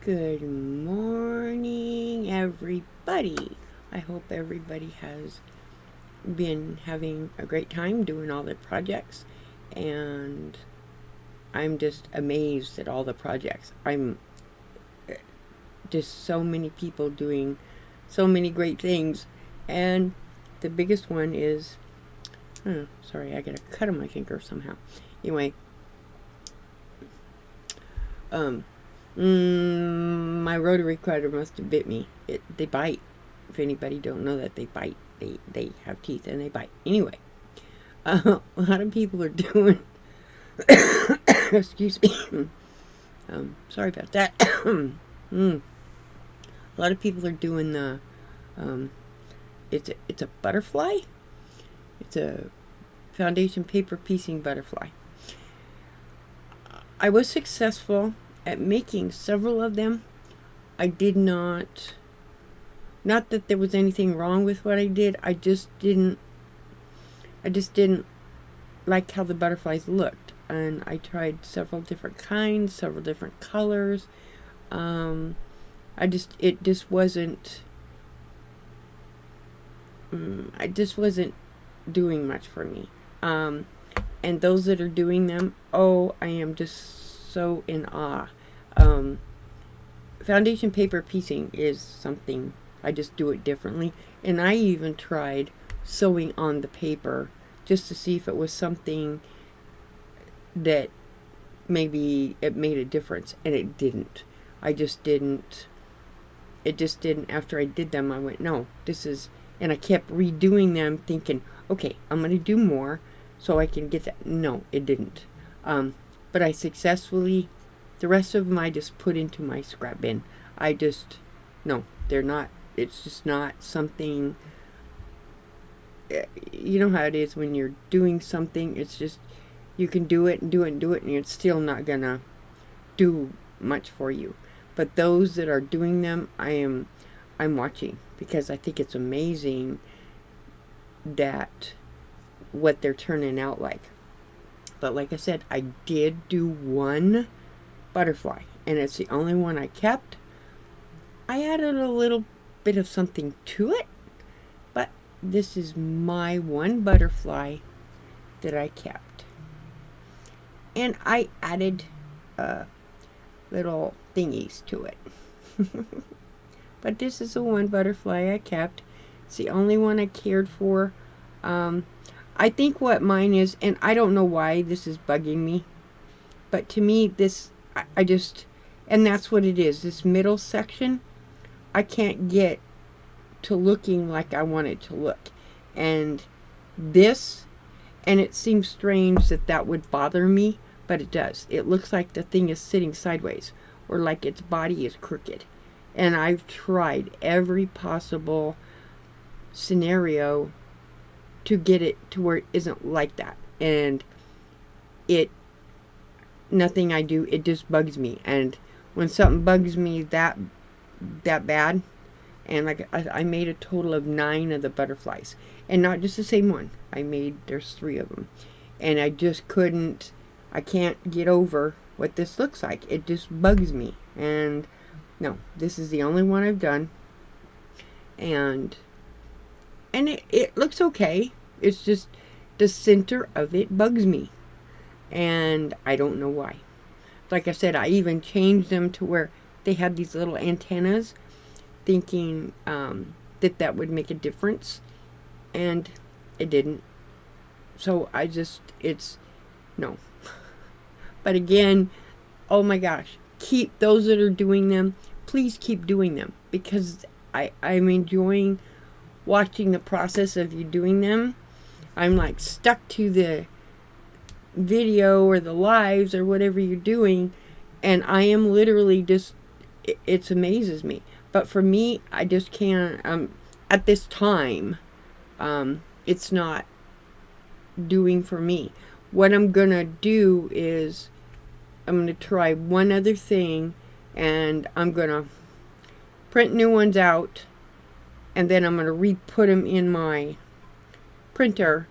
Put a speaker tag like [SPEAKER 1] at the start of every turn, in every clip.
[SPEAKER 1] Good morning, everybody. I hope everybody has been having a great time doing all their projects, and I'm just amazed at all the projects. I'm just so many people doing so many great things, and the biggest one is, sorry, I got a cut on my finger somehow. Anyway, my rotary cutter must have bit me. They bite. If anybody don't know that, they bite. They have teeth and they bite. Anyway, a lot of people are doing. Excuse me. Sorry about that. A lot of people are doing the. It's a Butterflie. It's a foundation paper piecing Butterflie. I was successful at making several of them. I did not that there was anything wrong with what I did. I just didn't like how the butterflies looked, and I tried several different kinds, several different colors. It just wasn't doing much for me. And those that are doing them, I am just so in awe. Foundation paper piecing is something, I just do it differently. And I even tried sewing on the paper just to see if it was something that maybe it made a difference, and it didn't. It just didn't. After I did them, I went, no, and I kept redoing them thinking, okay, I'm going to do more so I can get that. No, it didn't. But I successfully, the rest of them I just put into my scrap bin. No, they're not, it's just not something, you know how it is when you're doing something, it's just, you can do it and do it and do it, and it's still not gonna do much for you. But those that are doing them, I'm watching, because I think it's amazing that what they're turning out like. But like I said, I did do one Butterflie, and it's the only one I kept. I added a little bit of something to it, but this is my one Butterflie that I kept. And I added little thingies to it. But this is the one Butterflie I kept. It's the only one I cared for. I think what mine is, and I don't know why this is bugging me, but to me, and that's what it is. This middle section, I can't get to looking like I want it to look. And it seems strange that would bother me, but it does. It looks like the thing is sitting sideways, or like its body is crooked. And I've tried every possible scenario to get it to where it isn't like that. And nothing I do, it just bugs me. And when something bugs me that bad, and like I made a total of 9 of the Butterflies, and not just the same one. There's 3 of them, and I can't get over what this looks like. It just bugs me. And no, this is the only one I've done, and it looks okay. It's just the center of it bugs me, and I don't know why. Like I said, I even changed them to where they had these little antennas, thinking that would make a difference, and it didn't. So no. But again, oh my gosh, keep those that are doing them, please keep doing them, because I'm enjoying watching the process of you doing them. I'm like stuck to the video or the lives or whatever you're doing, and I am literally just, it amazes me. But for me, I just can't, at this time, it's not doing for me. What I'm gonna do is I'm gonna try one other thing, and I'm gonna print new ones out, and then I'm gonna re-put them in my printer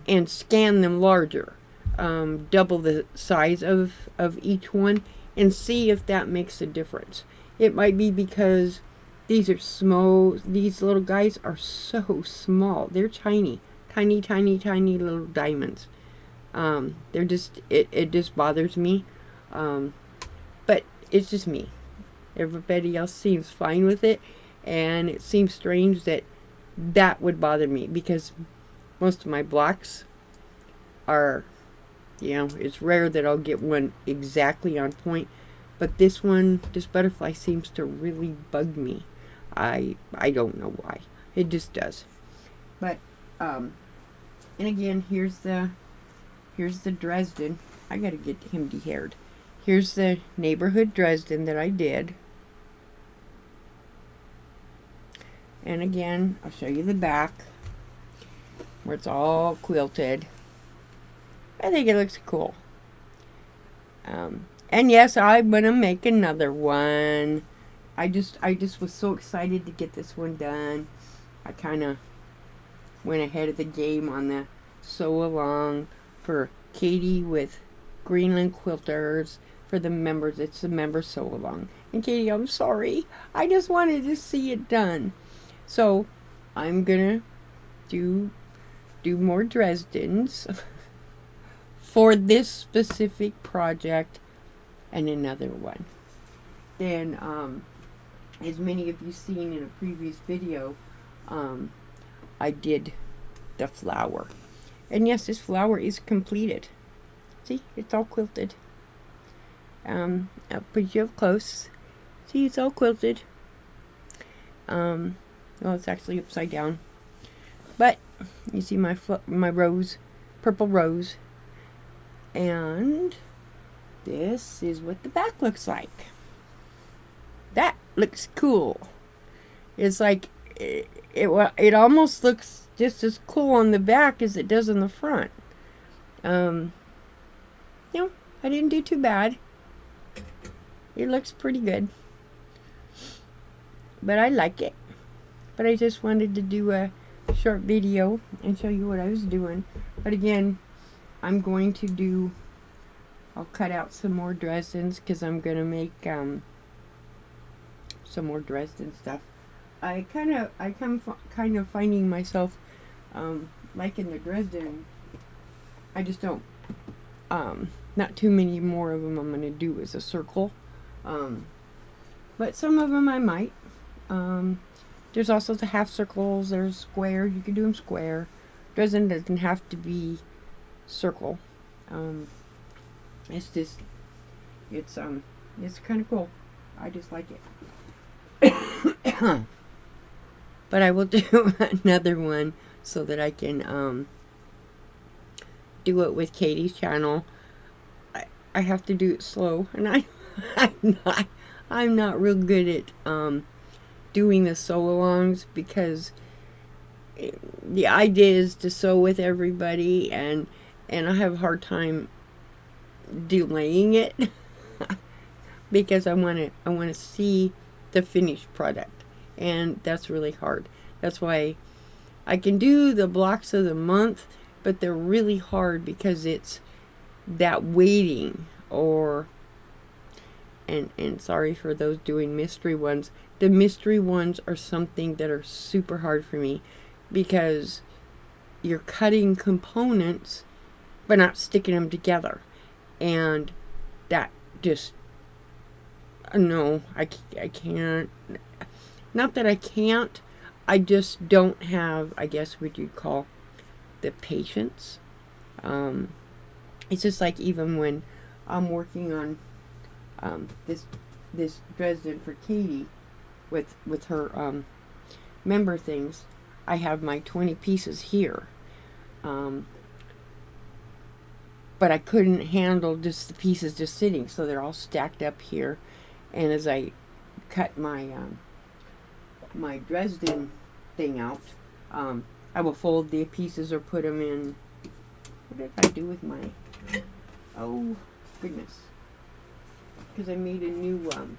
[SPEAKER 1] and scan them larger, double the size of each one, and see if that makes a difference. It might be because these are small. These little guys are so small. They're tiny, tiny, tiny, tiny little diamonds. They're just, it just bothers me. But it's just me. Everybody else seems fine with it, and it seems strange that that would bother me, because most of my blocks are, it's rare that I'll get one exactly on point, but this one, this butterfly seems to really bug me. I don't know why. It just does. But and again, here's the Dresden. I gotta get him de-haired. Here's the neighborhood Dresden that I did. And again, I'll show you the back where it's all quilted. I think it looks cool. And yes, I'm gonna make another one. I just was so excited to get this one done. I kind of went ahead of the game on the sew along for Katy with Greenland Quilters. For the members, it's the member sew along. And Katy, I'm sorry. I just wanted to see it done. So I'm gonna do more Dresdens for this specific project, and another one. Then as many of you seen in a previous video, I did the flower. And yes, this flower is completed. See, it's all quilted. I'll put you up close. See, it's all quilted. Well, it's actually upside down. But you see my rose, purple rose. And this is what the back looks like. That looks cool. It's like it almost looks just as cool on the back as it does on the front. I didn't do too bad. It looks pretty good. But I like it. But I just wanted to do a short video and show you what I was doing. But again, I'm going to I'll cut out some more Dresdens, because I'm going to make some more Dresden stuff. I'm kind of finding myself liking the Dresden. I just don't, not too many more of them I'm going to do as a circle. But some of them I might. There's also the half circles, there's square, you can do them square. Dresden doesn't have to be circle. It's just, it's kind of cool. I just like it. But I will do another one so that I can do it with Katy's channel. I have to do it slow, and I'm not real good at doing the sew-alongs, because the idea is to sew with everybody, and I have a hard time delaying it because I want to see the finished product, and that's really hard. That's why I can do the blocks of the month, but they're really hard because it's that waiting, and sorry for those doing mystery ones. The mystery ones are something that are super hard for me, because you're cutting components but not sticking them together, and that just, no, I can't. Not that I can't, I just don't have, I guess what you'd call, the patience. It's just like, even when I'm working on this Dresden for Katy with her member things, I have my 20 pieces here, but I couldn't handle just the pieces just sitting, so they're all stacked up here. And as I cut my my Dresden thing out, I will fold the pieces or put them in. What did I do with my, oh goodness, because I made a new one.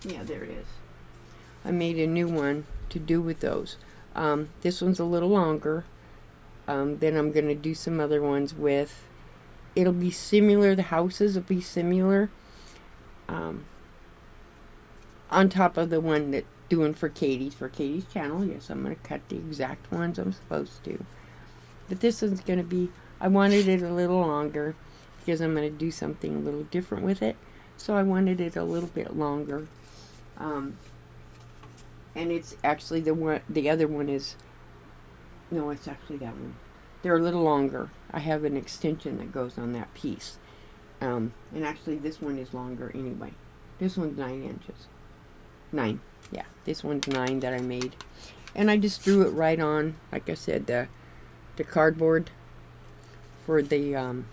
[SPEAKER 1] Yeah, there it is. I made a new one to do with those. This one's a little longer. Then I'm going to do some other ones with, it'll be similar, the houses will be similar. on top of the one that doing for Katie's channel. Yes, I'm going to cut the exact ones I'm supposed to. But this one's going to be, I wanted it a little longer because I'm going to do something a little different with it. So I wanted it a little bit longer. And it's actually the other one is, no, it's actually that one. They're a little longer. I have an extension that goes on that piece. And actually this one is longer anyway. This one's 9 inches. 9, yeah. This one's 9 that I made. And I just threw it right on, like I said, the cardboard for the,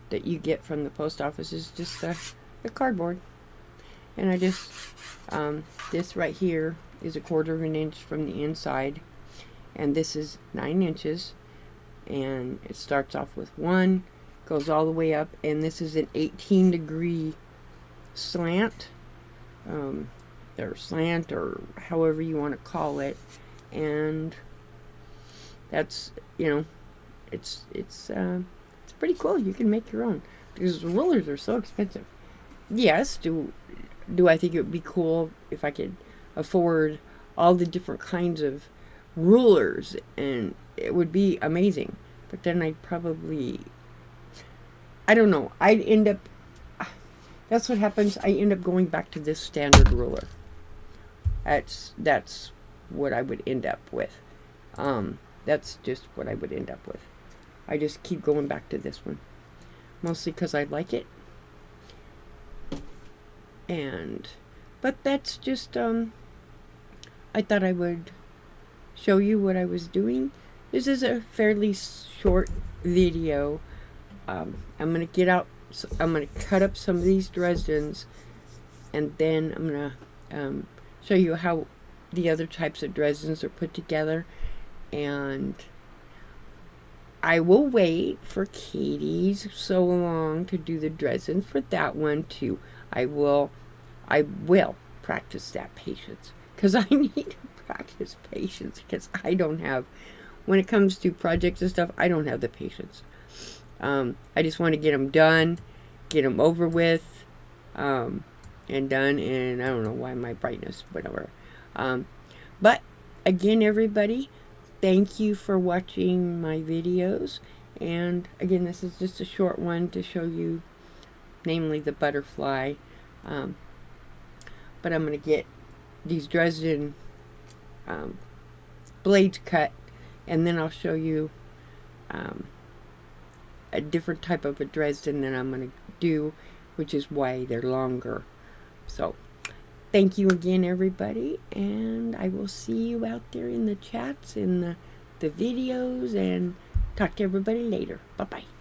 [SPEAKER 1] that you get from the post office is just the cardboard. And I just, this right here is 1/4 of an inch from the inside. And this is 9 inches. And it starts off with 1, goes all the way up. And this is an 18-degree slant. Or slant, or however you want to call it. And that's, you know, it's pretty cool. You can make your own because rulers are so expensive. Yes, do I think it would be cool if I could afford all the different kinds of rulers, and it would be amazing. But then I'd probably, I don't know, I'd end up, that's what happens, I end up going back to this standard ruler. That's what I would end up with. That's just what I would end up with. I just keep going back to this one. Mostly because I like it. But that's just, I thought I would show you what I was doing. This is a fairly short video. I'm going to cut up some of these Dresdens, and then I'm going to show you how the other types of Dresdens are put together. And I will wait for Katie's so long to do the Dresdens for that one too. I will practice that patience, because I need to practice patience, because I don't have, when it comes to projects and stuff, I don't have the patience. I just want to get them done, get them over with, and done. And I don't know why my brightness, whatever. But again, everybody, thank you for watching my videos. And again, this is just a short one to show you, namely the Butterflie. But I'm going to get these Dresden blades cut, and then I'll show you a different type of a Dresden that I'm going to do, which is why they're longer. So thank you again, everybody, and I will see you out there in the chats, in the videos, and talk to everybody later. Bye-bye.